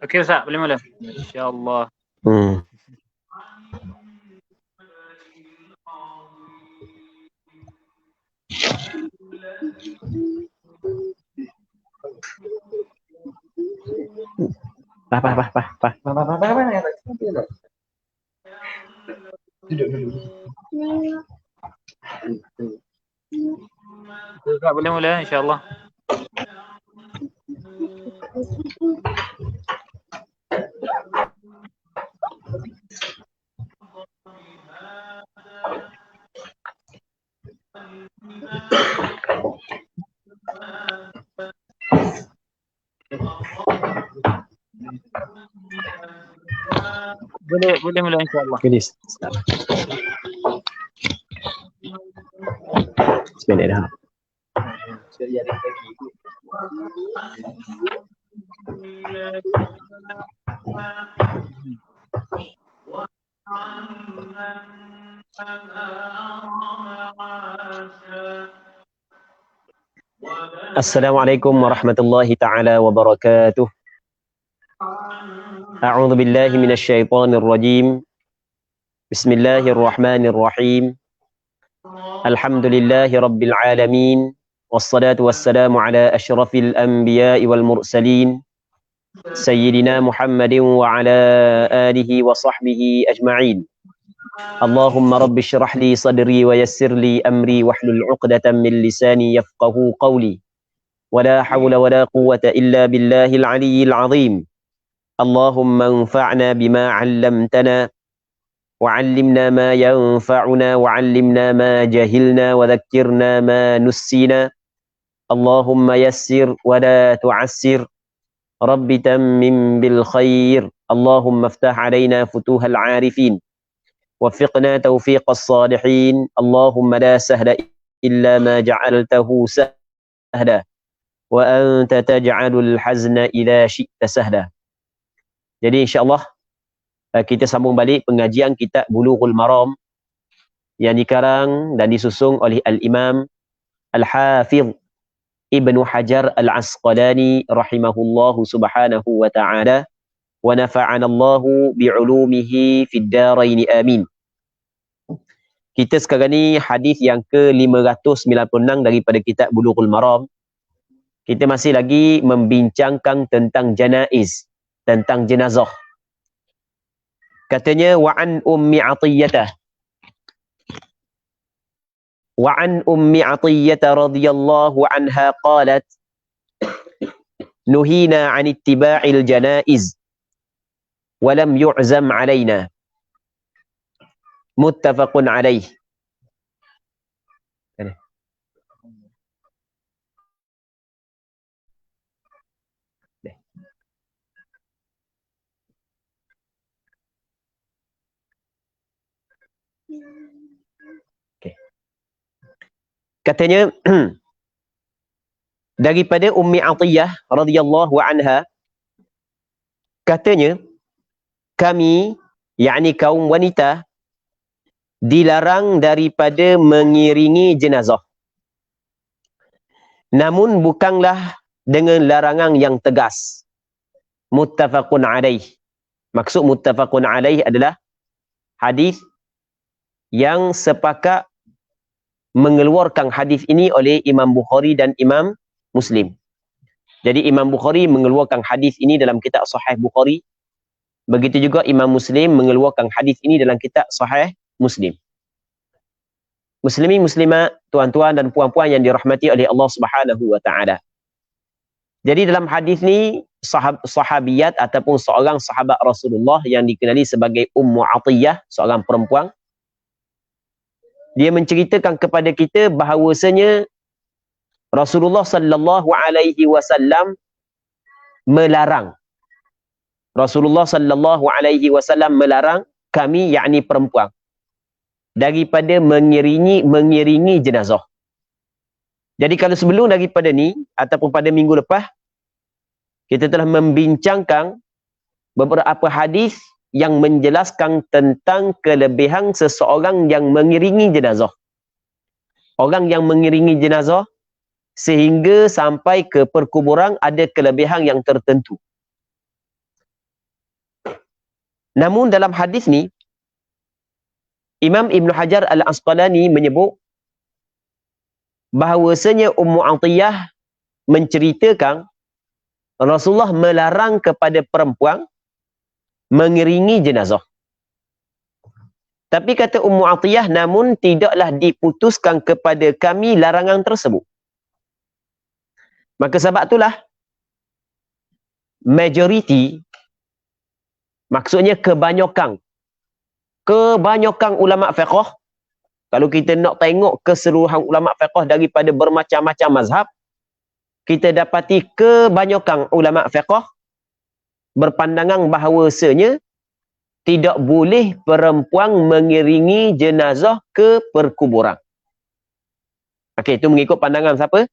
Okey Ustaz, boleh mula? InsyaAllah. Ustaz boleh mula insyaAllah. Boleh mula insyaAllah. Bismillah. Assalamualaikum warahmatullahi ta'ala wabarakatuh. A'udzu billahi minasyaitonir rajim. Bismillahirrahmanirrahim. Alhamdulillahi rabbil alamin. Wassalatu wassalamu ala asyrafil anbiya'i wal mursalin. Sayyidina Muhammadin wa ala alihi wa sahbihi ajma'in. Allahumma rabbi syrah li sadri wa yassir li amri wahlul 'uqdatam min lisani yafqahu qawli. ولا حول ولا قوة إلا بالله العلي العظيم. اللهم انفعنا بما علمتنا وعلمنا ما ينفعنا وعلمنا ما جهلنا وذكرنا ما نسينا. اللهم يسر ولا تعسر. رب تمم بالخير. اللهم افتح علينا فتوح العارفين وفقنا توفيق الصالحين. اللهم لا سهل إلا ما جعلته سهلا wa anta taj'alul hazna idza syi'ta sahla. Jadi insya-Allah kita sambung balik pengajian kitab Bulughul Maram yang dikarang dan disusun oleh Al-Imam Al-Hafidh Ibnu Hajar Al-Asqalani rahimahullahu subhanahu wa ta'ala wa nafa'ana Allahu bi'ulumihi fid darain amin. Kita sekarang ni hadis yang ke-596 daripada kitab Bulughul Maram. Kita masih lagi membincangkan tentang janaiz, tentang jenazah. Katanya wa'an ummi Athiyyah. Wa'an ummi Athiyyah radhiyallahu anha qalat nuhina 'an ittiba'il janaiz wa lam yu'zam 'alaina. Muttafaqun 'alaih. Katanya daripada Ummi Athiyyah radhiyallahu anha, katanya kami, yakni kaum wanita, dilarang daripada mengiringi jenazah. Namun bukanlah dengan larangan yang tegas. Muttafaqun alaih. Maksud muttafaqun alaih adalah hadis yang sepakat mengeluarkan hadis ini oleh Imam Bukhari dan Imam Muslim. Jadi Imam Bukhari mengeluarkan hadis ini dalam kitab Sahih Bukhari. Begitu juga Imam Muslim mengeluarkan hadis ini dalam kitab Sahih Muslim. Muslimin muslimat, tuan-tuan dan puan-puan yang dirahmati oleh Allah Subhanahu wa taala. Jadi dalam hadis ni sahabiyat ataupun seorang sahabat Rasulullah yang dikenali sebagai Ummu Athiyyah, seorang perempuan, dia menceritakan kepada kita bahawasanya Rasulullah sallallahu alaihi wasallam melarang. Rasulullah sallallahu alaihi wasallam melarang kami, yakni perempuan, daripada mengiringi jenazah. Jadi kalau sebelum daripada ni ataupun pada minggu lepas kita telah membincangkan beberapa hadis yang menjelaskan tentang kelebihan seseorang yang mengiringi jenazah. Orang yang mengiringi jenazah sehingga sampai ke perkuburan ada kelebihan yang tertentu. Namun dalam hadis ni, Imam Ibn Hajar Al-Asqalani menyebut bahawasanya Ummu Atiyah menceritakan Rasulullah melarang kepada perempuan mengiringi jenazah. Tapi kata Ummu Atiyah, namun tidaklah diputuskan kepada kami larangan tersebut. Maka sebab itulah majoriti, maksudnya kebanyakan ulama fiqh, kalau kita nak tengok keseluruhan ulama fiqh daripada bermacam-macam mazhab, kita dapati kebanyakan ulama fiqh berpandangan bahawasanya tidak boleh perempuan mengiringi jenazah ke perkuburan. Okey, itu mengikut pandangan siapa?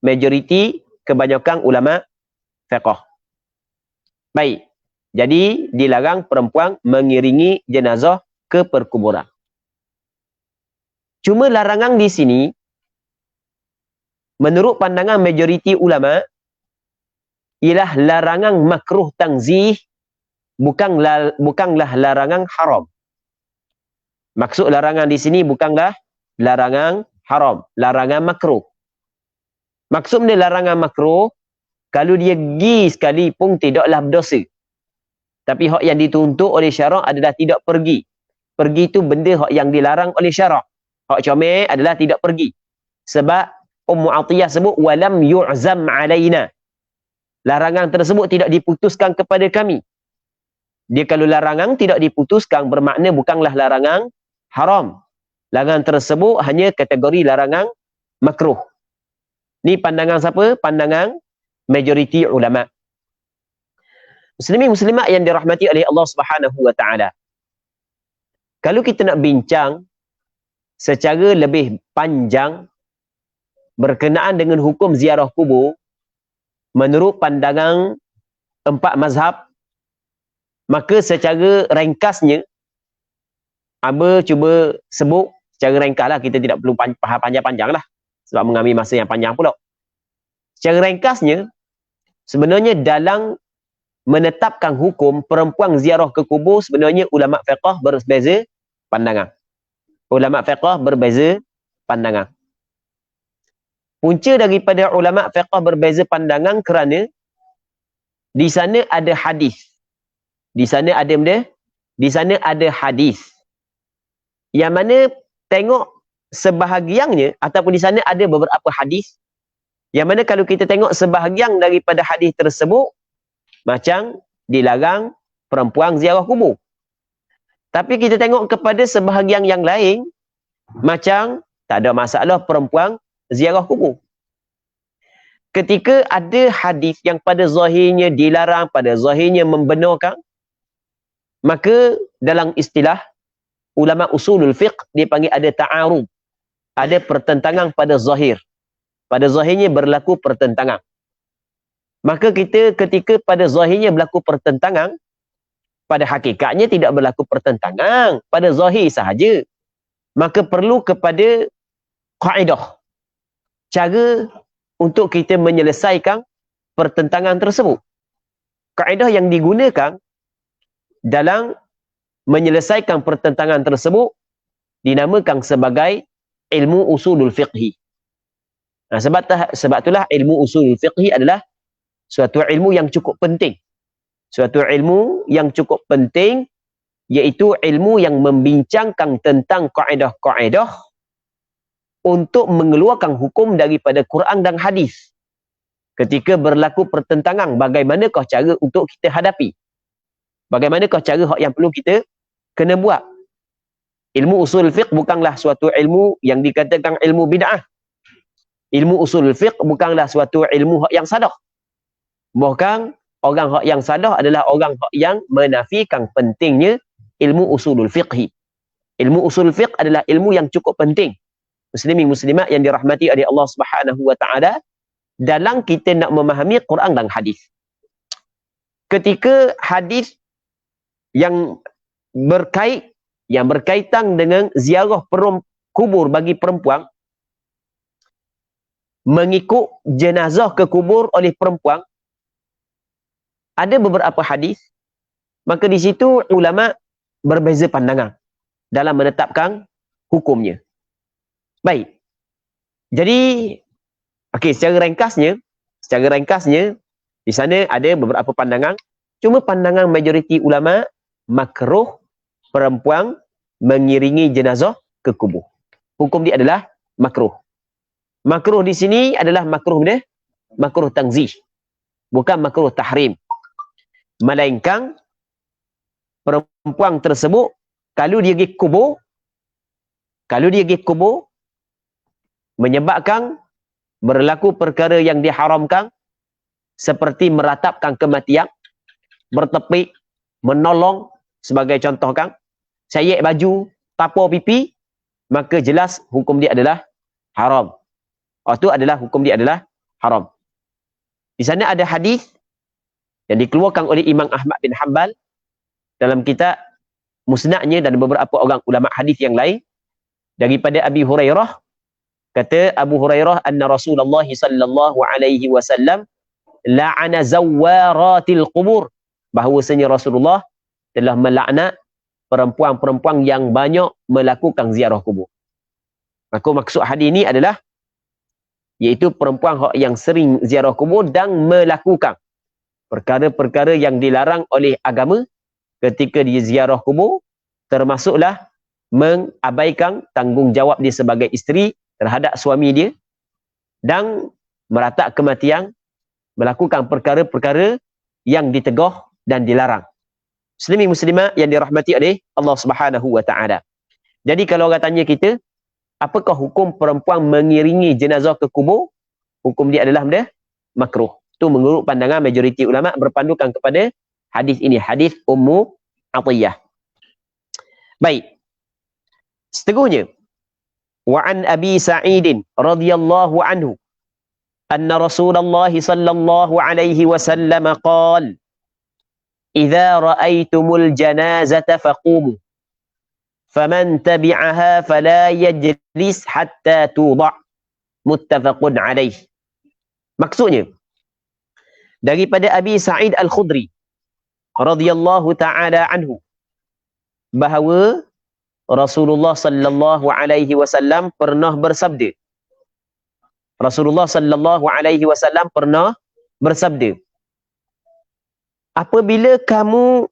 Majoriti kebanyakan ulama fiqh. Baik. Jadi dilarang perempuan mengiringi jenazah ke perkuburan. Cuma larangan di sini menurut pandangan majoriti ulama ialah larangan makruh tanzih, bukanlah larangan haram. Maksud larangan di sini bukanlah larangan haram, larangan makruh. Maksudnya larangan makruh, kalau dia pergi sekali pun tidaklah berdosa. Tapi hak yang dituntut oleh syarak adalah tidak pergi. Pergi itu benda hak yang dilarang oleh syarak. Hak comel adalah tidak pergi. Sebab Ummu Atiyah sebut walam yu'zam alaina. Larangan tersebut tidak diputuskan kepada kami. Dia kalau larangan tidak diputuskan bermakna bukanlah larangan haram. Larangan tersebut hanya kategori larangan makruh. Ni pandangan siapa? Pandangan majoriti ulama. Muslimin muslimat yang dirahmati oleh Allah Subhanahu wa taala. Kalau kita nak bincang secara lebih panjang berkenaan dengan hukum ziarah kubur menurut pandangan 4 mazhab, maka secara ringkasnya Aba cuba sebut secara ringkaslah, kita tidak perlu faham panjang-panjang lah sebab mengambil masa yang panjang pula. Secara ringkasnya, sebenarnya dalam menetapkan hukum perempuan ziarah ke kubur, sebenarnya ulama fiqh berbeza pandangan. Ulama fiqh berbeza pandangan. Punca daripada ulama fiqh berbeza pandangan kerana di sana ada hadis. Di sana ada benda? Di sana ada hadis. Yang mana tengok sebahagiannya ataupun di sana ada beberapa hadis. Yang mana kalau kita tengok sebahagian daripada hadis tersebut macam dilarang perempuan ziarah kubur. Tapi kita tengok kepada sebahagian yang lain macam tak ada masalah perempuan ziarah kubur. Ketika ada hadis yang pada zahirnya dilarang, pada zahirnya membenarkan, maka dalam istilah ulama usulul fiqh dipanggil ada ta'arud. Ada pertentangan pada zahir. Pada zahirnya berlaku pertentangan. Maka kita ketika pada zahirnya berlaku pertentangan, pada hakikatnya tidak berlaku pertentangan, pada zahir sahaja. Maka perlu kepada kaedah, cara untuk kita menyelesaikan pertentangan tersebut. Kaedah yang digunakan dalam menyelesaikan pertentangan tersebut dinamakan sebagai ilmu usulul fiqhi. Nah, sebab itulah ilmu usulul fiqhi adalah suatu ilmu yang cukup penting. Suatu ilmu yang cukup penting, iaitu ilmu yang membincangkan tentang kaedah-kaedah untuk mengeluarkan hukum daripada Quran dan hadis. Ketika berlaku pertentangan, bagaimanakah cara untuk kita hadapi? Bagaimanakah cara yang perlu kita kena buat? Ilmu usul fiqh bukanlah suatu ilmu yang dikatakan ilmu bid'ah. Ilmu usul fiqh bukanlah suatu ilmu yang sadah. Bahkan orang yang sadah adalah orang yang menafikan pentingnya ilmu usulul fiqhi. Ilmu usul fiqh adalah ilmu yang cukup penting. Muslimin muslimat yang dirahmati oleh Allah Subhanahu wa taala, dalam kita nak memahami Quran dan hadis. Ketika hadis yang berkaitan dengan ziarah kubur bagi perempuan, mengikut jenazah ke kubur oleh perempuan, ada beberapa hadis Maka di situ ulama berbeza pandangan dalam menetapkan hukumnya. Baik. Jadi, okey, secara ringkasnya, di sana ada beberapa pandangan. Cuma pandangan majoriti ulama, makruh perempuan mengiringi jenazah ke kubur. Hukum dia adalah makruh. Makruh di sini adalah makruh tanzih. Bukan makruh tahrim. Melainkan perempuan tersebut kalau dia pergi kubur menyebabkan berlaku perkara yang diharamkan seperti meratapkan kematian, bertepik, menolong sebagai contoh kan, sayik baju, tapau pipi, maka jelas hukum dia adalah haram. Itu adalah hukum dia adalah haram. Di sana ada hadis yang dikeluarkan oleh Imam Ahmad bin Hanbal dalam kitab Musnadnya dan beberapa orang ulama hadis yang lain daripada Abi Hurairah. Kata Abu Hurairah, anna Rasulullah sallallahu alaihi wasallam la'ana zawaratil qubur, bahawasanya Rasulullah telah melaknat perempuan-perempuan yang banyak melakukan ziarah kubur. Maka maksud hadis ini adalah iaitu perempuan yang sering ziarah kubur dan melakukan perkara-perkara yang dilarang oleh agama ketika dia ziarah kubur, termasuklah mengabaikan tanggungjawab dia sebagai isteri terhadap suami dia dan meratap kematian, melakukan perkara-perkara yang ditegah dan dilarang. Muslimin muslimat yang dirahmati oleh Allah Subhanahu wa taala. Jadi kalau orang tanya kita, apakah hukum perempuan mengiringi jenazah ke kubur? Hukum dia adalah makruh. Itu menurut pandangan majoriti ulama berpandukan kepada hadis ini, hadis Ummu Atiyah. Baik. Seterusnya, wa an Abi Sa'id radhiyallahu anhu anna Rasulullah sallallahu alaihi wasallam qala idza ra'aitumul janazata faqumu faman tabi'aha fala yajlis hatta tuda', muttafaqun alaih. Maksudnya daripada Abi Sa'id Al-Khudri radhiyallahu taala anhu bahawa Rasulullah sallallahu alaihi wasallam pernah bersabda. Rasulullah sallallahu alaihi wasallam pernah bersabda, apabila kamu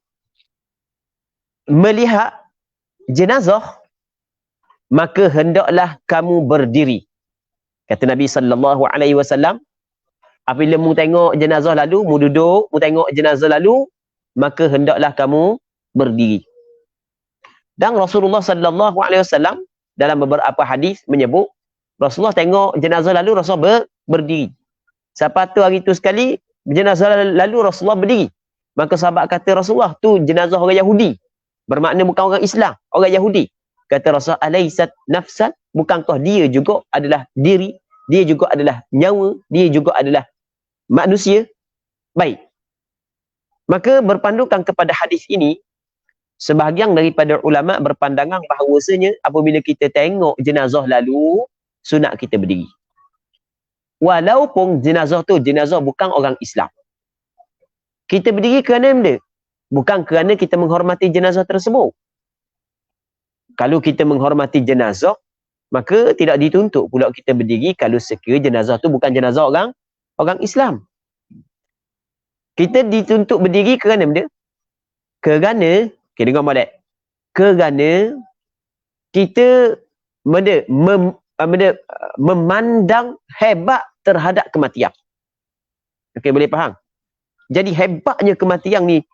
melihat jenazah, maka hendaklah kamu berdiri. Kata Nabi sallallahu alaihi wasallam, apabila mu tengok jenazah lalu, mu duduk, mu tengok jenazah lalu, maka hendaklah kamu berdiri. Dan Rasulullah sallallahu alaihi wasallam dalam beberapa hadis menyebut Rasulullah tengok jenazah lalu Rasulullah berdiri. Sepatu hari itu sekali jenazah lalu Rasulullah berdiri. Maka sahabat kata Rasulullah tu jenazah orang Yahudi. Bermakna bukan orang Islam, orang Yahudi. Kata Rasulullah, alaisat nafsan, bukankah dia juga adalah diri, dia juga adalah nyawa, dia juga adalah manusia. Baik. Maka berpandukan kepada hadis ini, sebahagian daripada ulama berpandangan bahawasanya apabila kita tengok jenazah lalu, sunat kita berdiri. Walaupun jenazah tu jenazah bukan orang Islam. Kita berdiri kerana benda? Bukan kerana kita menghormati jenazah tersebut. Kalau kita menghormati jenazah, maka tidak dituntut pula kita berdiri kalau sekiranya jenazah tu bukan jenazah orang Islam. Kita dituntut berdiri kerana benda? Kerana, okay, dengar molek. Kerana kita memandang hebat terhadap kematian. Okey, boleh faham? Jadi hebatnya kematian ni,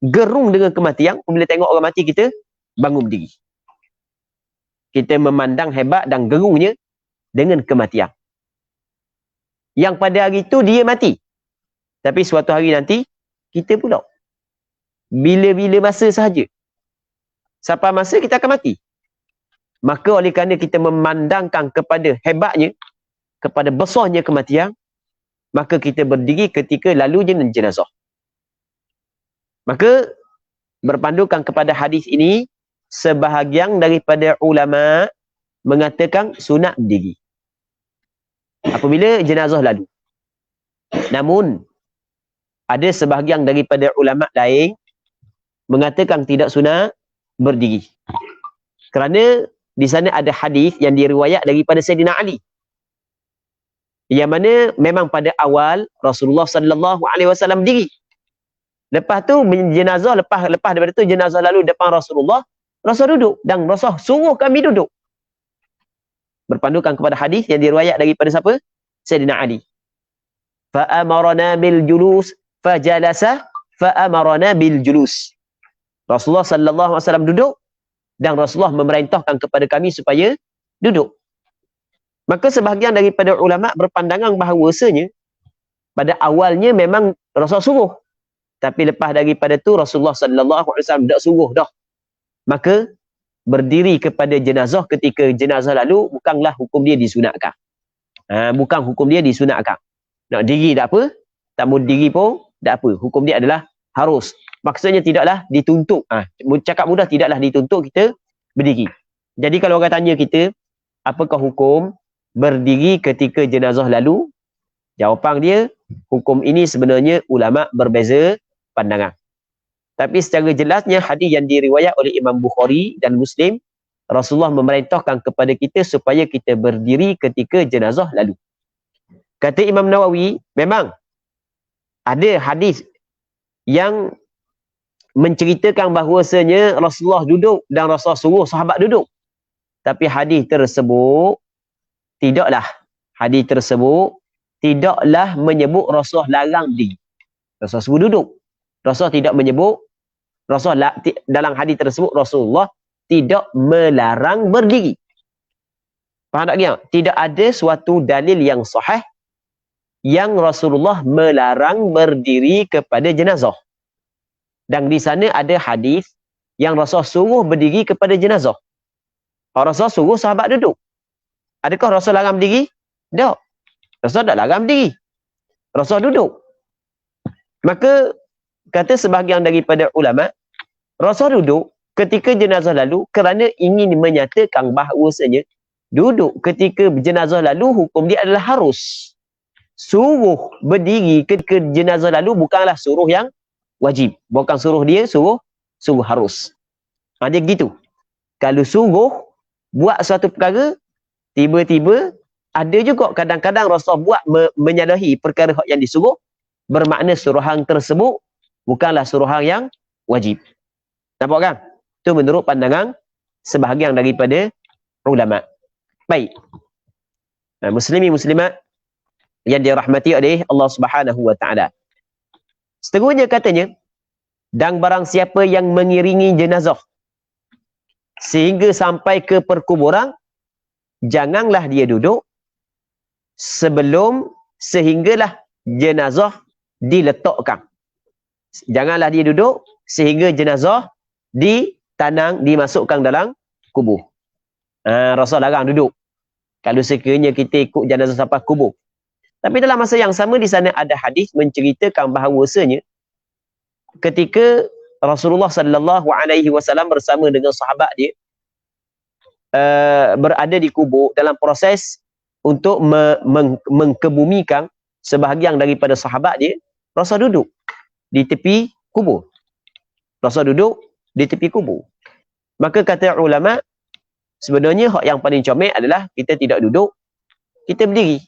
gerung dengan kematian, bila tengok orang mati kita bangun berdiri. Kita memandang hebat dan gerungnya dengan kematian. Yang pada hari itu dia mati. Tapi suatu hari nanti kita pula. Bila-bila masa sahaja. Sampai masa kita akan mati. Maka oleh kerana kita memandangkan kepada hebatnya, kepada besarnya kematian, maka kita berdiri ketika lalu jenazah. Maka berpandukan kepada hadis ini, sebahagian daripada ulama mengatakan sunat berdiri apabila jenazah lalu. Namun ada sebahagian daripada ulama lain mengatakan tidak sunat berdiri. Kerana di sana ada hadis yang diriwayat daripada Sayyidina Ali. Yang mana memang pada awal Rasulullah sallallahu alaihi wasallam diri. Lepas tu jenazah lepas daripada tu jenazah lalu depan Rasulullah, Rasul duduk dan Rasul suruh kami duduk. Berpandukan kepada hadis yang diriwayat daripada siapa? Sayyidina Ali. Fa amarna bil julus fajalasa fa amarna bil julus. Rasulullah sallallahu alaihi wasallam duduk dan Rasulullah memerintahkan kepada kami supaya duduk. Maka sebahagian daripada ulama berpandangan bahawasanya pada awalnya memang Rasul suruh. Tapi lepas daripada tu Rasulullah sallallahu alaihi wasallam tak suruh dah. Maka berdiri kepada jenazah ketika jenazah lalu bukanlah hukum dia disunatkan. Bukan hukum dia disunatkan. Nak diri tak apa, tak mau diri pun tak apa. Hukum dia adalah harus. Maksudnya tidaklah dituntut. Cakap mudah, tidaklah dituntut kita berdiri. Jadi kalau orang tanya kita, apakah hukum berdiri ketika jenazah lalu? Jawapan dia, hukum ini sebenarnya ulama berbeza pandangan. Tapi secara jelasnya hadis yang diriwayat oleh Imam Bukhari dan Muslim, Rasulullah memerintahkan kepada kita supaya kita berdiri ketika jenazah lalu. Kata Imam Nawawi, memang ada hadis yang menceritakan bahawasanya Rasulullah duduk dan Rasulullah suruh sahabat duduk. Tapi hadis tersebut tidaklah menyebut Rasulullah larang berdiri. Rasulullah suruh duduk. Rasulullah tidak menyebut, dalam hadis tersebut Rasulullah tidak melarang berdiri. Faham tak dia? Tidak ada suatu dalil yang sahih yang Rasulullah melarang berdiri kepada jenazah. Dan di sana ada hadis yang Rasul suruh berdiri kepada jenazah. Rasul suruh sahabat duduk. Adakah Rasul larang berdiri? Tak. Rasul tak larang berdiri. Rasul duduk. Maka kata sebahagian daripada ulama, Rasul duduk ketika jenazah lalu kerana ingin menyatakan bahawasanya duduk ketika jenazah lalu hukum dia adalah harus. Suruh berdiri ketika jenazah lalu bukanlah suruh yang wajib. Bukan suruh dia, suruh harus. Dia gitu. Kalau suruh buat suatu perkara, tiba-tiba ada juga kadang-kadang Rasul buat menyalahi perkara yang disuruh, bermakna suruhan tersebut bukanlah suruhan yang wajib. Nampak kan? Itu menurut pandangan sebahagian daripada ulama. Baik. Muslimi muslimat yang dirahmati oleh Allah Subhanahu wa taala. Seterusnya katanya, dan barang siapa yang mengiringi jenazah sehingga sampai ke perkuburan, janganlah dia duduk sehinggalah jenazah diletakkan. Janganlah dia duduk sehingga jenazah dimasukkan dalam kubur. Rasul larang duduk kalau sekiranya kita ikut jenazah sampai kubur. Tapi dalam masa yang sama di sana ada hadis menceritakan bahawasanya ketika Rasulullah sallallahu alaihi wasallam bersama dengan sahabat dia berada di kubur dalam proses untuk mengkebumikan sebahagian daripada sahabat dia, Rasul duduk di tepi kubur. Rasul duduk di tepi kubur. Maka kata ulama, sebenarnya hak yang paling comel adalah kita tidak duduk, kita berdiri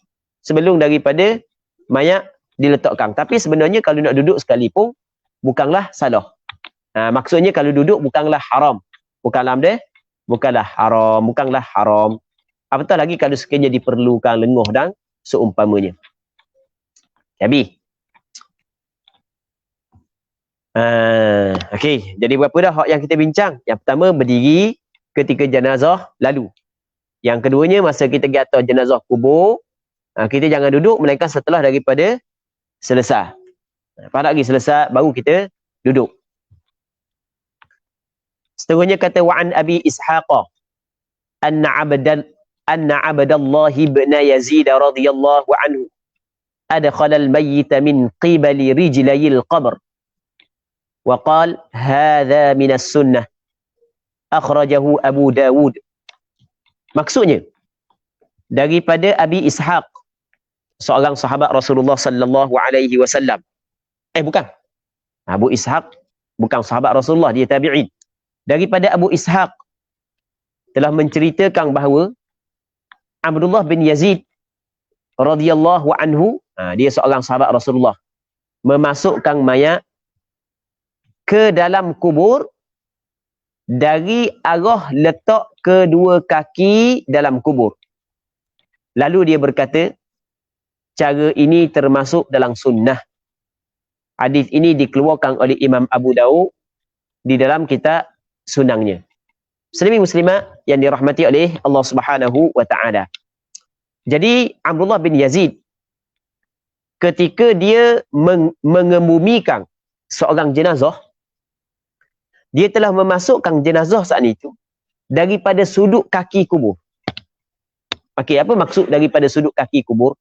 sebelum daripada mayat diletakkan. Tapi sebenarnya kalau nak duduk sekalipun bukanlah salah. Maksudnya kalau duduk bukanlah haram. Bukanlah haram. Apatah lagi kalau sekiranya diperlukan lenguh dan seumpamanya. Habis. Okey, jadi berapa dah hak yang kita bincang? Yang pertama, berdiri ketika jenazah lalu. Yang keduanya, masa kita pergi atas jenazah kubur, kita jangan duduk melainkan setelah daripada selesai. Pada lagi selesai baru kita duduk. Seterusnya kata wa'an Abi Ishaq anna Abdullah ibn Yazid radhiyallahu anhu adkhala al-mayyit min qibali rijlay al-qabr wa qala hadha min as-sunnah akhrajahu Abu Dawud. Maksudnya daripada Abi Ishaq, seorang sahabat Rasulullah sallallahu alaihi wasallam. Bukan. Abu Ishaq bukan sahabat Rasulullah, dia tabi'in. Daripada Abu Ishaq telah menceritakan bahawa Abdullah bin Yazid radhiyallahu anhu, dia seorang sahabat Rasulullah, memasukkan mayat ke dalam kubur dari arah letak kedua kaki dalam kubur. Lalu dia berkata, cara ini termasuk dalam sunnah. Hadis ini dikeluarkan oleh Imam Abu Daud di dalam kitab sunangnya. Muslimin muslimat yang dirahmati oleh Allah Subhanahu wa taala. Jadi Abdullah bin Yazid ketika dia mengebumikan seorang jenazah, dia telah memasukkan jenazah saat itu daripada sudut kaki kubur. Okey, apa maksud daripada sudut kaki kubur?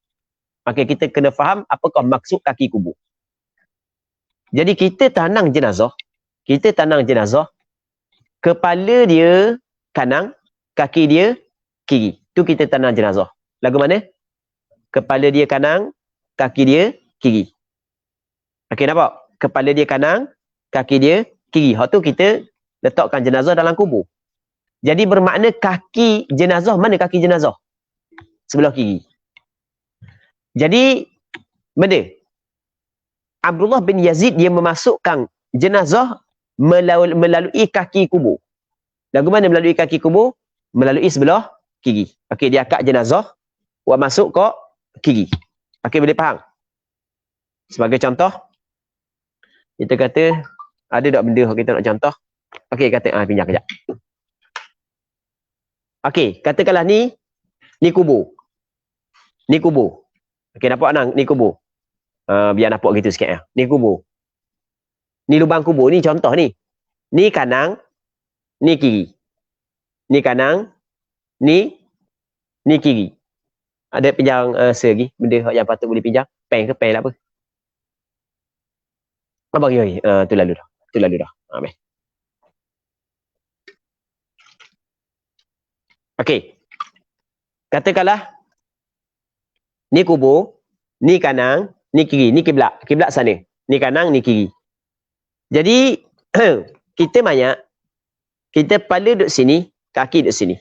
Okey, kita kena faham apakah maksud kaki kubur. Jadi kita tanang jenazah, kepala dia kanan, kaki dia kiri. Tu kita tanang jenazah. Lagu mana? Kepala dia kanan, kaki dia kiri. Okey, nampak? Kepala dia kanan, kaki dia kiri. Hak tu kita letakkan jenazah dalam kubur. Jadi bermakna kaki jenazah, mana kaki jenazah? Sebelah kiri. Jadi benda Abdullah bin Yazid dia memasukkan jenazah melalui kaki kubur. Lagu mana melalui kaki kubur? Melalui sebelah kiri. Okey, dia akak jenazah buat masuk ke kiri. Okey, boleh faham? Sebagai contoh, kita kata ada tak benda kita nak contoh? Okey, kata pinjam kejap. Okey, katakanlah ni kubur. Ni kubur. Okey, nampak nang ni kubur. Biar nampak gitu sikit ya. Ni kubur. Ni lubang kubur, ni contoh ni. Ni kanan, ni kiri. Ni kanan, ni kiri. Ada pinjam selagi benda yang patut boleh pinjam. Pen ke pen lah apa? Abang yoi, tu lalu dah. Baik. Okey. Katakanlah ni kubur, ni kanan, ni kiri, ni kiblat sana. Ni kanan, ni kiri. Jadi kita mayat, kita kepala duduk sini, kaki duduk sini.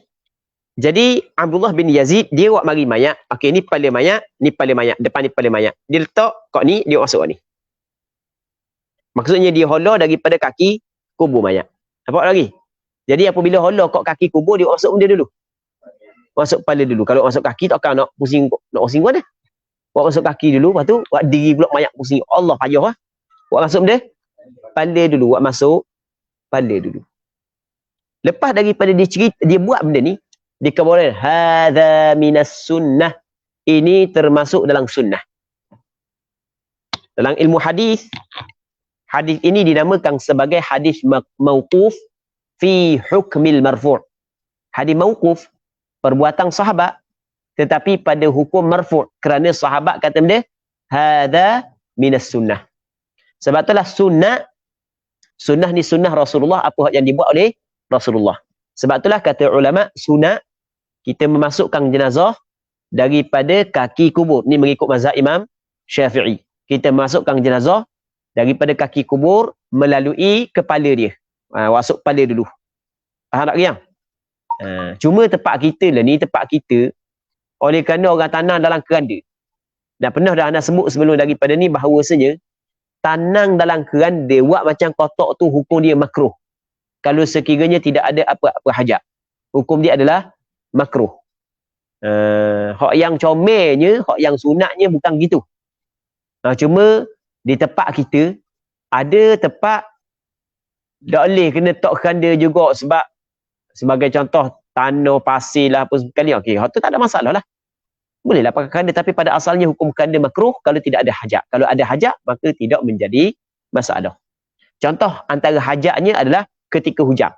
Jadi Abdullah bin Yazid dia buat mari mayat. Okey, ni kepala mayat, depan ni kepala mayat. Dia letak kat ni, dia masuk kat ni. Maksudnya dia hola daripada kaki kubur mayat. Nampak lagi? Jadi apabila hola kat kaki kubur, dia masuk benda dulu. Masuk kepala dulu. Kalau masuk kaki takkan nak pusing mana? Buat masuk kaki dulu, lepas tu buat diri pula mayat pusing. Allah payah lah. Buat masuk benda kepala dulu, buat masuk kepala dulu. Lepas daripada dia buat benda ni, dia kata hadza minas sunnah. Ini termasuk dalam sunnah. Dalam ilmu hadis, hadis ini dinamakan sebagai hadis mauquf fi hukmil marfu'. Hadis mauquf, perbuatan sahabat tetapi pada hukum marfu', kerana sahabat kata benda hadza minas sunnah. Sebab itulah sunnah ni sunnah Rasulullah, apa yang dibuat oleh Rasulullah. Sebab itulah kata ulama, sunat kita memasukkan jenazah daripada kaki kubur. Ni mengikut mazhab Imam Syafi'i. Kita masukkan jenazah daripada kaki kubur melalui kepala dia. Masuk kepala dulu. Faham tak Riang? Cuma tempat kita lah ni, tempat kita oleh kerana orang tanam dalam keranda. Dan pernah dah anda sebut sebelum daripada ni bahawasanya tanam dalam keranda buat macam kotak tu hukum dia makruh. Kalau sekiranya tidak ada apa-apa hajat. Hukum dia adalah makruh. Hak yang comelnya, hak yang sunatnya bukan gitu. Cuma di tempat kita ada tempat tak boleh kena tok keranda juga, sebab sebagai contoh tanah pasir lah apa sekali. Okey, hak tu tak ada masalah lah. Bolehlah pakai keranda, tapi pada asalnya hukum keranda makruh kalau tidak ada hajat. Kalau ada hajat maka tidak menjadi masalah. Contoh antara hajatnya adalah ketika hujan.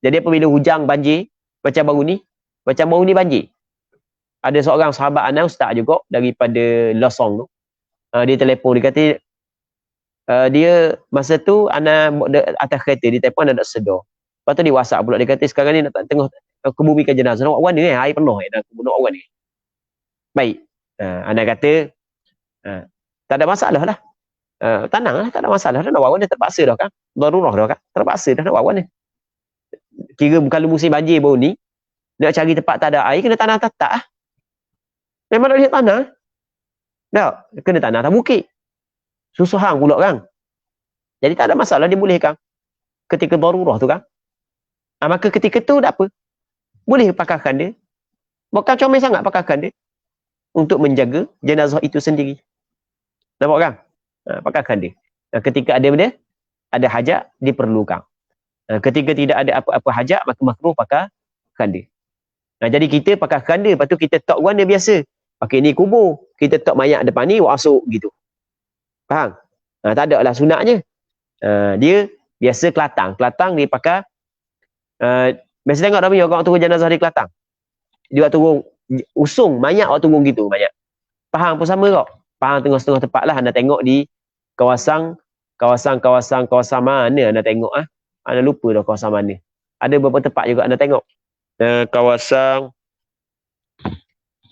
Jadi apabila hujan banjir, macam baru ni banjir. Ada seorang sahabat anak ustaz juga daripada Losong tu. Dia telefon, dia kata dia masa tu anak atas kereta, dia telefon anak sedar. Lepas tu dia WhatsApp pula, dia kata sekarang ni nak tengah kebumikan jenazah. Nak buat warna air penuh nak buat warna. Baik. Anak kata tak ada masalah lah. Tenang lah, tak ada masalah dah nak bawa dia, terpaksa dah kan. Darurah dah kan. Terpaksa dah nak bawa ni. Kira kalau musim banjir baru ni, nak cari tempat tak ada air, kena tanah tatak lah. Memang tak boleh tanah. Tak, kena tanah atas bukit. Susah hang pula kan. Jadi tak ada masalah, dia boleh kan. Ketika darurah tu kan. Maka ketika tu tak apa. Boleh pakarkan dia. Bukan comel sangat pakarkan dia. Untuk menjaga jenazah itu sendiri. Nampak kan? Pakarkan dia. Ketika ada benda, ada hajat, diperlukan. Ketika tidak ada apa-apa hajat, maka makruh pakarkan dia. Jadi kita pakarkan dia, lepas tu kita tok warna biasa. Okey, ni kubur. Kita tok mayat depan ni, masuk gitu. Faham? Tak ada lah sunatnya. Dia biasa Kelantan. Kelantan dia pakai, biasa tengok dah punya orang turun jenazah di Kelantan. Dia turun, usung mayat orang turun gitu, mayat. Pahang pun sama kok. Pahang tengah-tengah tempat lah anda tengok di kawasan mana anda tengok anda lupa dah kawasan mana. Ada beberapa tempat juga anda tengok. Kawasan,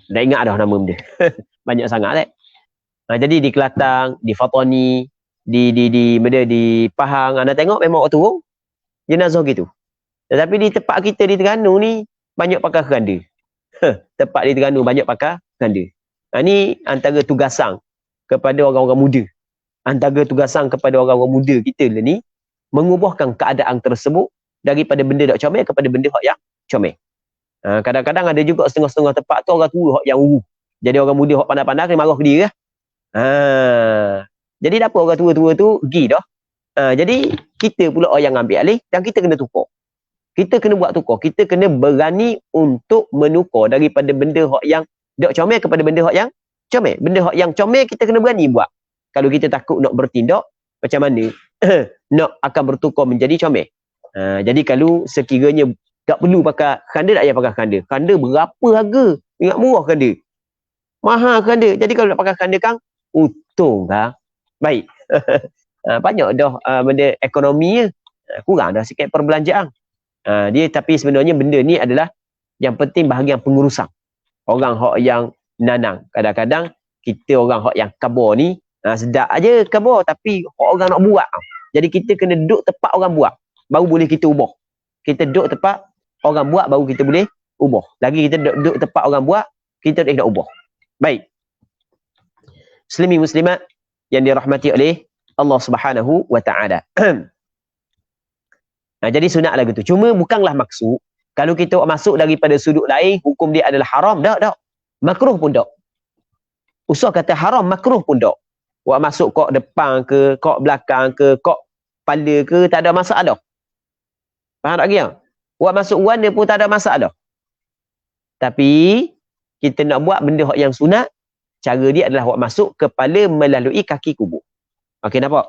dah ingat dah nama dia. Banyak sangat jadi di Kelantan, di Fatani, di Pahang anda tengok memang orang turun jenazah gitu. Tetapi di tempat kita di Terengganu ni banyak pakai keranda. Tempat di Terengganu banyak pakai keranda. Ni antara tugasan kepada orang-orang muda. Antara tugasan kepada orang-orang muda kita ni mengubahkan keadaan tersebut daripada benda tak comel kepada benda yang comel. Kadang-kadang ada juga setengah-setengah tempat tu orang tua yang uru. Jadi orang muda hak pandai-pandai kena marah ke dia lah. Jadi apa orang tua-tua tu pergi dah. Jadi kita pula orang yang ambil alih dan kita kena tukar. Kita kena buat tukar. Kita kena berani untuk menukar daripada benda hak yang tak comel kepada benda hak yang comel. Benda hak yang comel kita kena berani buat. Kalau kita takut nak bertindak, macam mana nak akan bertukar menjadi comel. Jadi kalau sekiranya tak perlu pakai khanda, tak payah pakai khanda. Khanda berapa harga? Ingat murah khanda. Mahal khanda. Jadi kalau nak pakai khanda kan, untung kan? Baik. Banyak dah benda ekonominya. Kurang dah sikit perbelanjaan. Dia tapi sebenarnya benda ni adalah yang penting bahagian pengurusan. Orang hak yang nanang. Kadang-kadang kita orang hak yang kabar ni sedap aja kabar tapi hak orang nak buat. Jadi kita kena duduk tempat orang buat. Baru boleh kita ubah. Kita duduk tempat orang buat baru kita boleh ubah. Lagi kita duduk tempat orang buat, kita tak nak ubah. Baik. Muslimi muslimat yang dirahmati oleh Allah Subhanahu wa taala. Jadi sunat lagu tu. Cuma bukanlah maksud kalau kita masuk daripada sudut lain hukum dia adalah haram. Tak. Makruh pun tak. Usah kata haram, makruh pun tak. Wak masuk kok depan ke, kok belakang ke, kok kepala ke, tak ada masalah. Faham tak kira? Wak masuk warna pun tak ada masalah. Tapi kita nak buat benda yang sunat, cara dia adalah wak masuk kepala melalui kaki kubur. Okey, nampak?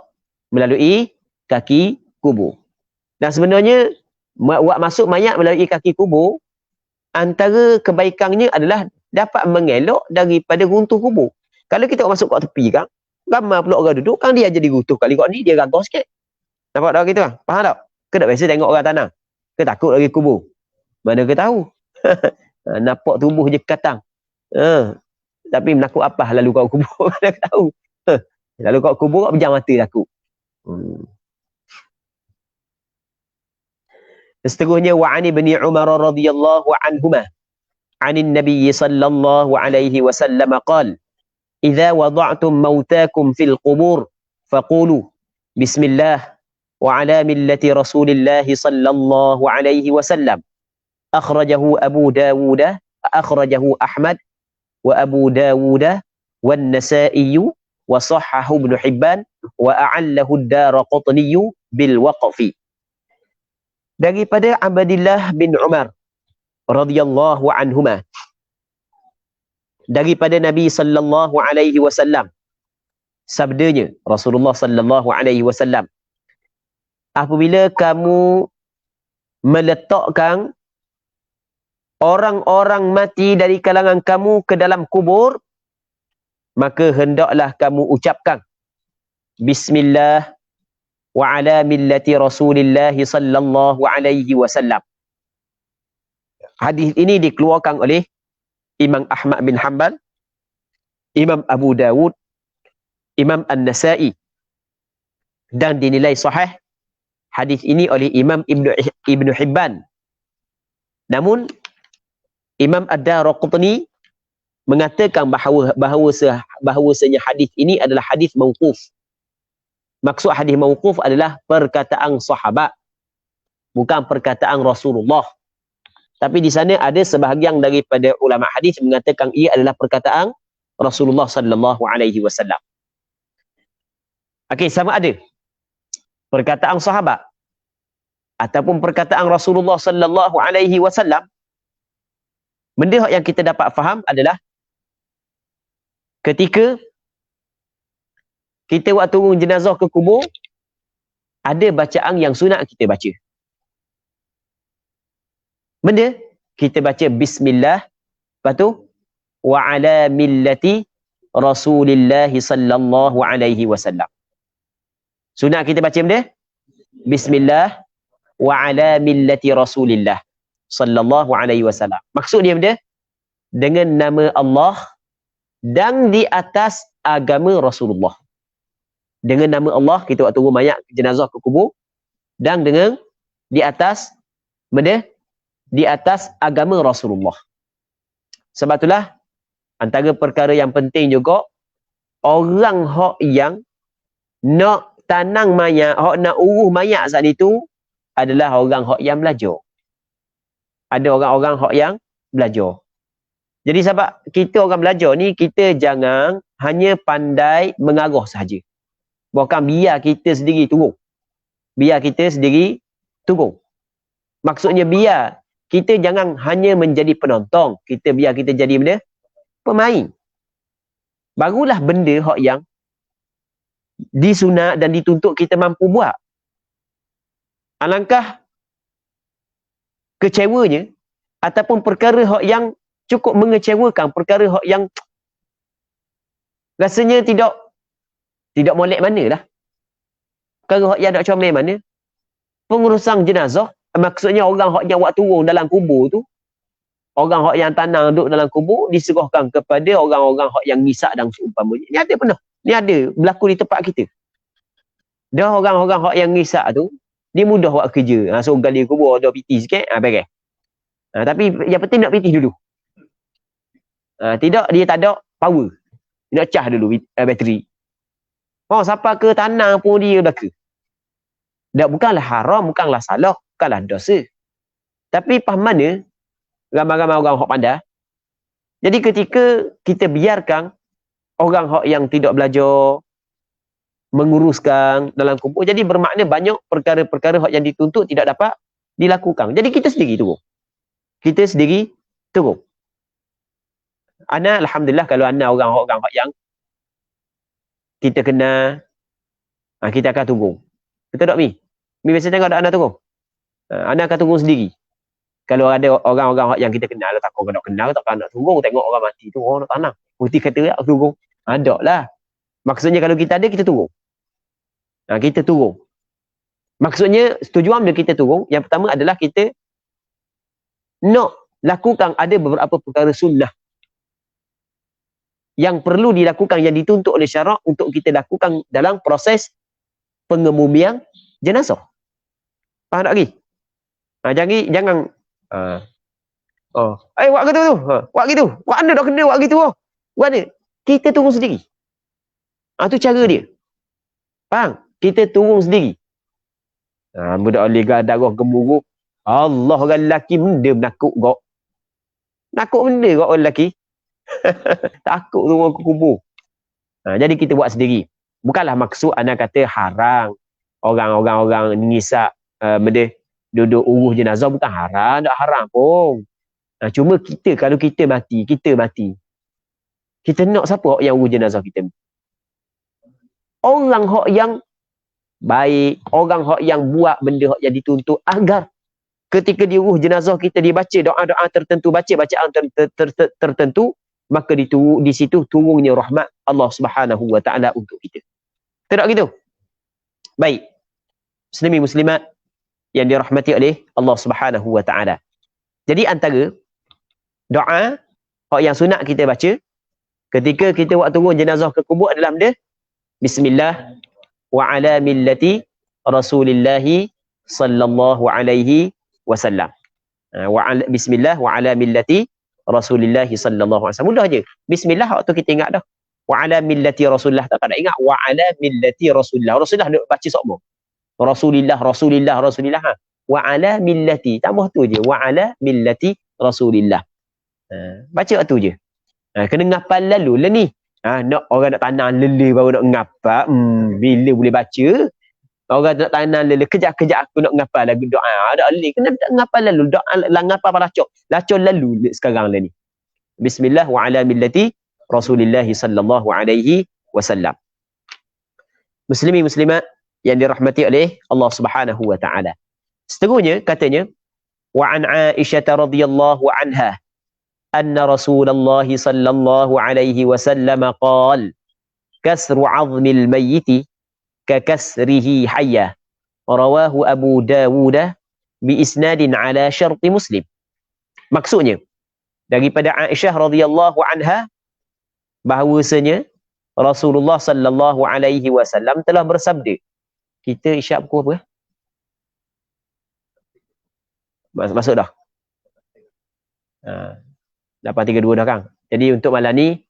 Melalui kaki kubur. Dan sebenarnya wak masuk mayat melalui kaki kubur, antara kebaikannya adalah dapat mengelak daripada runtuh kubur. Kalau kita masuk kat tepi kan, ramai pula orang duduk, kan dia jadi runtuh. Kali kat ni dia gantung sikit. Nampak tak kita? Faham tak? Ke tak biasa tengok orang tanah? Ke takut lagi kubur? Mana ke tahu? Nampak tubuh je katang. Tapi menakut apa lalu kat kubur? Mana ke tahu? Lalu kat kubur kat pejam mata takut. Seterusnya wa'ani bani Umar radhiyallahu anhuma 'anil Nabi sallallahu alaihi wasallam qala idza wada'tum mautakum fil qubur faqulu bismillah wa ala millati Rasulillah sallallahu alaihi wasallam akhrajahu Abu Dawud akhrajahu Ahmad wa Abu Dawud wan Nasa'i wa sahhahu Ibn Hibban wa a'allahu ad-Daraqutni bil waqfi. Daripada Abdullah bin Umar radhiyallahu anhuma, daripada Nabi sallallahu alaihi wasallam, sabdanya Rasulullah sallallahu alaihi wasallam, apabila kamu meletakkan orang-orang mati dari kalangan kamu ke dalam kubur, maka hendaklah kamu ucapkan bismillah wa ala millati Rasulillah sallallahu alaihi wasallam. Hadis ini dikeluarkan oleh Imam Ahmad bin Hanbal, Imam Abu Dawud, Imam An-Nasa'i dan dinilai sahih hadis ini oleh Imam Ibnu Hibban. Namun Imam Ad-Darqutni mengatakan bahawasanya hadis ini adalah hadis mauquf. Maksud hadis mauquf adalah perkataan sahabat, bukan perkataan Rasulullah. Tapi di sana ada sebahagian daripada ulama hadis mengatakan ia adalah perkataan Rasulullah sallallahu alaihi wasallam. Okey, sama ada perkataan sahabat ataupun perkataan Rasulullah sallallahu alaihi wasallam. Benda yang kita dapat faham adalah ketika kita waktu turun jenazah ke kubur, ada bacaan yang sunat kita baca. Benda kita baca bismillah, lepas tu wa ala millati Rasulillah sallallahu alaihi wasallam. Sunat kita baca benda bismillah wa ala millati Rasulillah sallallahu alaihi wasallam. Maksud dia benda dengan nama Allah dan di atas agama Rasulullah. Dengan nama Allah kita waktu turun mayat jenazah ke kubur, dan dengan di atas benda di atas agama Rasulullah. Sebab itulah antara perkara yang penting juga, orang hak yang nak tanang mayat, hak nak uruh mayat saat itu adalah orang hak yang belajar. Ada orang-orang hak yang belajar. Jadi sebab kita orang belajar ni, kita jangan hanya pandai mengarah sahaja. Bukan biar kita sendiri turun. Biar kita sendiri turun. Maksudnya biar kita jangan hanya menjadi penonton. Biar kita jadi benda pemain. Barulah benda hak yang disunat dan dituntut kita mampu buat. Alangkah kecewanya ataupun perkara hak yang cukup mengecewakan, perkara hak yang rasanya tidak molek mana lah. Perkara hak yang tak comel mana. Pengurusan jenazah, maksudnya orang hak yang waktu turun dalam kubur tu, orang hak yang tanang duduk dalam kubur diserahkan kepada orang-orang hak yang ngisak dan seumpamanya. Ni ada pernah. Ni ada berlaku di tempat kita. Dah orang-orang hak yang ngisak tu, dia mudah buat kerja. So gali kubur, ada piti sikit, beres. Tapi yang penting nak piti dulu. Tidak, dia tak ada power. Dia nak cas dulu bateri. Siapa ke tanang pun dia belaka. Bukanlah haram, bukanlah salah, bukanlah dosa. Tapi paham mana ramai-ramai orang hak pandai. Jadi ketika kita biarkan orang hak yang tidak belajar menguruskan dalam kubur, jadi bermakna banyak perkara-perkara hak yang dituntut tidak dapat dilakukan. Jadi kita sendiri turun. Kita sendiri turun. Ana alhamdulillah kalau ana orang-orang hak yang kita kenal, kita akan turun. Betul tak Mi? Mi biasa tengok ada ana turun. Ana akan turun sendiri. Kalau ada orang-orang yang kita kenal, tak kau nak kenal, tak nak turun, tengok orang mati tu, orang nak tanam. Putih kata, aku turun. Ada lah. Maksudnya kalau kita ada, kita turun. Kita turun. Maksudnya, tujuan bila kita turun, yang pertama adalah kita nak lakukan ada beberapa perkara sunnah yang perlu dilakukan, yang dituntut oleh syarak untuk kita lakukan dalam proses pengebumian jenazah. Faham tak lagi? Jangan buat gitu tu. Buat gitu. Buat anda dah kena buat gitu. Buat mana? Kita turun sendiri. Tu cara dia. Faham? Kita turun sendiri. Budak liga darah gemuruh. Allah, orang lelaki benda menakut kau. Nakut benda kau orang lelaki. Takut turun ke kubur. Jadi kita buat sendiri. Bukanlah maksud anak kata haram orang-orang ngisak benda duduk uruh jenazah, bukan haram, tak haram pun. Cuma kita, kalau kita mati. Kita nak siapa yang uruh jenazah kita? Orang hak yang baik, orang hak yang buat benda hak yang dituntut agar ketika diuruh jenazah kita dibaca doa-doa tertentu, baca bacaan tertentu, maka di situ turunnya rahmat Allah Subhanahu wa taala untuk kita. Tak gitu? Baik. Muslimin muslimat yang dirahmati oleh Allah Subhanahu wa taala. Jadi antara doa yang sunat kita baca ketika kita waktu turun jenazah ke kubur adalah benda bismillah wa ala millati Rasulillah sallallahu alaihi wasallam. Bismillah wa ala millati Rasulillah sallallahu alaihi wasallam. Mudah je. Bismillah waktu kita ingat dah. Wa ala millati Rasulillah, tak ada ingat wa ala millati Rasulillah. Rasulillah nak baca semua. Rasulillah, Rasulillah, Rasulillah. Wa ala millati, tambah tu je. Wa ala millati Rasulillah. Baca tu je. Kena ngapal lalu lah ni. Nak orang nak tanam lele baru nak ngapal. Bila boleh baca? Orang nak tanam lele, kejap-kejap aku nak ngapal lagu doa. Ada lele, kena ngapal lalu. Doa lah ngapal pada lacok. Lacok lalu sekarang lah ni. Bismillah wa ala millati Rasulillah sallallahu alaihi wasallam. Muslimi muslimat yang dirahmati oleh Allah Subhanahu wa taala. Seterusnya katanya wa an Aisyah radhiyallahu anha anna Rasulullah sallallahu alaihi wasallam qala kasru 'azmil mayyit ka kasrihi hayya. Rawahu Abu Dawud bi isnadin ala syarti Muslim. Maksudnya daripada Aisyah radhiyallahu anha bahawasanya Rasulullah sallallahu alaihi wasallam telah bersabda. Kita isyak pukul apa? Masuk dah. 8.32 dah Kang. Jadi untuk malam ni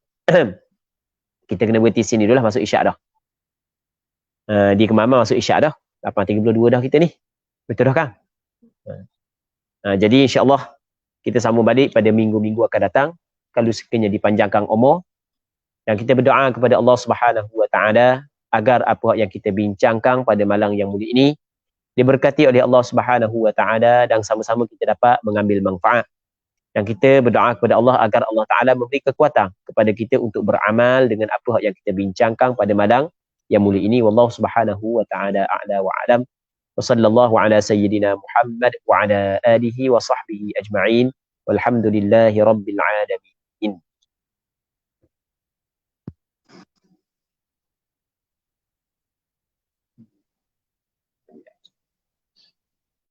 kita kena berhenti sini dulu lah, masuk isyak dah. Di Kemama masuk isyak dah. 8.32 dah kita ni. Betul dah Kang? Jadi insya-Allah kita sambung balik pada minggu-minggu akan datang kalau sekiranya dipanjangkan umur, dan kita berdoa kepada Allah Subhanahu wa taala agar apa yang kita bincangkan pada malam yang mulia ini diberkati oleh Allah Subhanahu wa taala dan sama-sama kita dapat mengambil manfaat. Dan kita berdoa kepada Allah agar Allah taala memberi kekuatan kepada kita untuk beramal dengan apa yang kita bincangkan pada malam yang mulia ini. Wallahu Subhanahu wa taala a'la wa a'lam. Wa sallallahu ala sayyidina Muhammad wa ala alihi wa sahbihi ajma'in. Walhamdulillahi rabbil alamin.